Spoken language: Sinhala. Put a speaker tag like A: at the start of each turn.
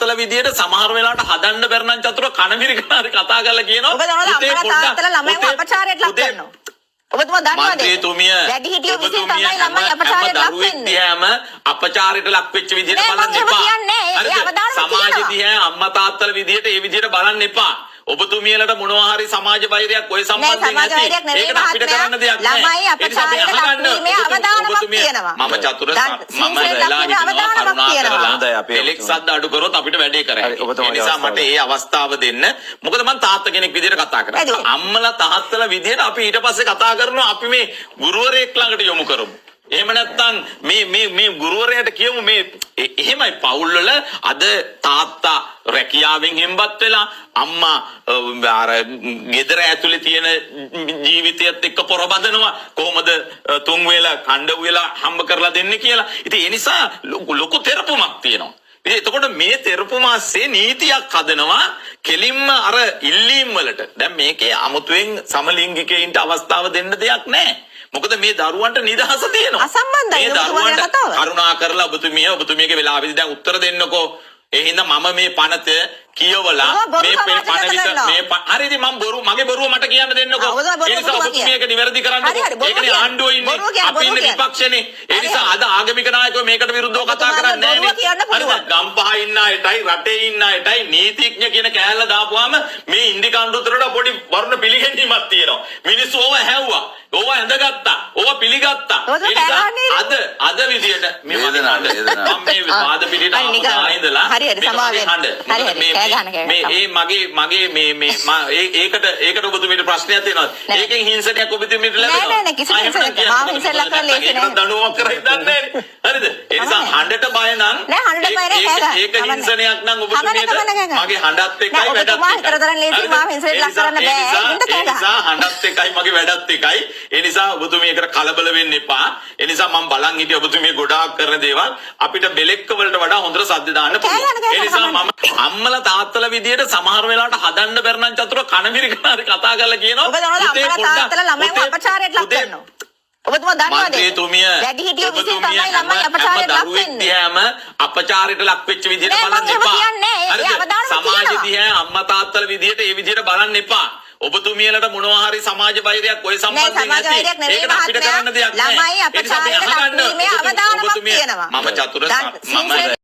A: තාත්තලා විදියට සමහර වෙලාවට හදන්න බැරි නම් චතුර කණමිරිකනාරි කතා කරලා කියනවා
B: ඔබ දන්නවද අම්මලා තාත්තලා ළමයිව අපචාරයට ලක් කරනවා. ඔබතුමා දන්නවද? වැඩිහිටියෝ විසින් තමයි ළමයි අපචාරයට ලක් වෙන්නේ.
A: දිහාම අපචාරයට ලක් වෙච්ච විදියට බලන්න එපා. සමාජ දිහා අම්මා තාත්තලා විදියට ඒ විදියට බලන්න එපා. ඔබතුමියලට මොනවා හරි සමාජ වෛරයක් ඔය සම්බන්ධයෙන් ඇති. ඒකට අපිට කරන්න දෙයක් නැහැ.
B: ළමයි අපචාරයට ලක් වීමේ අවදානමක් තියෙනවා.
A: මම චතුර මම වෙලා හිටනවා එලෙක්සත් අඩු කරොත් අපිට වැඩේ කරයි. ඒ නිසා මට මේ අවස්ථාව දෙන්න. මොකද මම තාත්තා කෙනෙක් විදියට කතා කරන්නේ. අම්මලා තාත්තලා විදියට අපි ඊට පස්සේ කතා කරනවා අපි මේ ගුරුවරයෙක් ළඟට යොමු කරමු. එහෙම නැත්නම් මේ ගුරුවරයාට කියමු මේ එහෙමයි පවුල් වල අද තාත්තා රැකියාවෙන් හෙම්බත් වෙලා අම්මා අර ගෙදර ඇතුලේ තියෙන ජීවිතයත් එක්ක පොරබදනවා කොහොමද තුන් වේලා කණ්ඩ වේලා හම්බ කරලා දෙන්නේ කියලා. ඉතින් ඒ නිසා ලොකු තෙරපුමක් තියෙනවා. ඉතින් එතකොට මේ තෙරපුමාස්සේ නීතියක් හදනවා කෙලින්ම අර ඉල්ලීම් වලට. දැන් මේකේ අමුතුවෙන් සමලිංගිකයින්ට අවස්ථාව දෙන්න දෙයක් නැහැ. මොකද මේ දරුවන්ට නිදහස තියෙනවා.
B: අසම්බන්ධයි
A: මේ දරුවන්ට කරුණා කරලා ඔබතුමියගේ වෙලාවෙදි දැන් උත්තර දෙන්නකෝ. ඒ හින්දා මම මේ පනත කියවලා මේ පන විතර මේ හරි ඉතින් මම මගේ බොරුව මට කියන්න දෙන්නකෝ. ඒ නිසා ඔබතුමියක නිවැරදි කරන්නකෝ. ඒකනේ ආණ්ඩුව ඉන්නේ. අපි ඉන්නේ විපක්ෂනේ. ඒ නිසා අද ආගමික නායකයෝ මේකට විරුද්ධව කතා කරන්නේ නැහැ නේ. ගම්පහ ඉන්න අයටයි රටේ ඉන්න අයටයි නීතිඥ කියන කෑල්ල දාපුවාම මේ ඉන්දි කණ්ඩුතරට පොඩි වර්ණ පිළිගැනීමක් තියෙනවා. මිනිස්සු ඕව හැව්වා. ඕව ඇඳගත්තා. ඕව පිළිගත්තා. ඒ නිසා අද විදියට මේ වදනාට මම මේ වාද පිළිට ආයිදලා
B: හරියට සමාවෙන්න. හරියට
A: ඒකට ඔබතුමීට ප්‍රශ්නයක් තියෙනවා. ඒකෙන් හිංසනයක් ඔබතුමීට ලැබෙනවා.
B: නෑ කිසි හිංසනයක් මාව හිංසනයක් කරලා ලේසි නෑ.
A: දඬුවමක් කරයි දන්නේ නෑනේ. හරිද? ඒ නිසා හඬට බය නම්
B: නෑ හඬට බය නෑ.
A: ඒක හිංසනයක් නම් ඔබතුමීට මගේ හඬත් එකයි වැඩත් එකයි.
B: ඔබතුමා තරතරන් ලේසි මාව හිංසනයට ලක් කරන්න බෑ.
A: ඒ නිසා හඬත් එකයි මගේ වැඩත් එකයි. ඒ නිසා ඔබතුමී එකට කලබල වෙන්න එපා. ඒ නිසා මම බලන් හිටිය ඔබතුමී ගොඩාක් කරන දේවල් අපිට බෙලෙක්ක වලට වඩා හොඳට සද්ද දාන්න පුළුවන්. ඒ නිසා මම අම්මලා තාත්තලා විදියට සමහර වෙලාවට හදන්න බැරි නම් චතුර කණමිරිකනාරි කතා කරලා කියනවා.
B: ඔබ දන්නවද අම්මලා තාත්තලා ළමයිව අපචාරයට ලක් කරනවා. ඔබතුමා දන්නවද? වැඩිහිටියෝ විසින් තමයි ළමයි අපචාරයට ලක් වෙන්නේ.
A: දිහාම අපචාරයට ලක් වෙච්ච විදියට බලන්න එපා. සමාජ දිහා අම්මා තාත්තලා විදියට ඒ විදියට බලන්න එපා. ඔබතුමියලට මොනවා හරි සමාජ වෛරයක් ඔය සම්බන්ධයෙන් ඇති. ඒකට අපිට කරන්න දෙයක් නැහැ.
B: ළමයි අපචාරයට ලක් වීමේ අවදානමක් තියෙනවා.
A: මම චතුර මම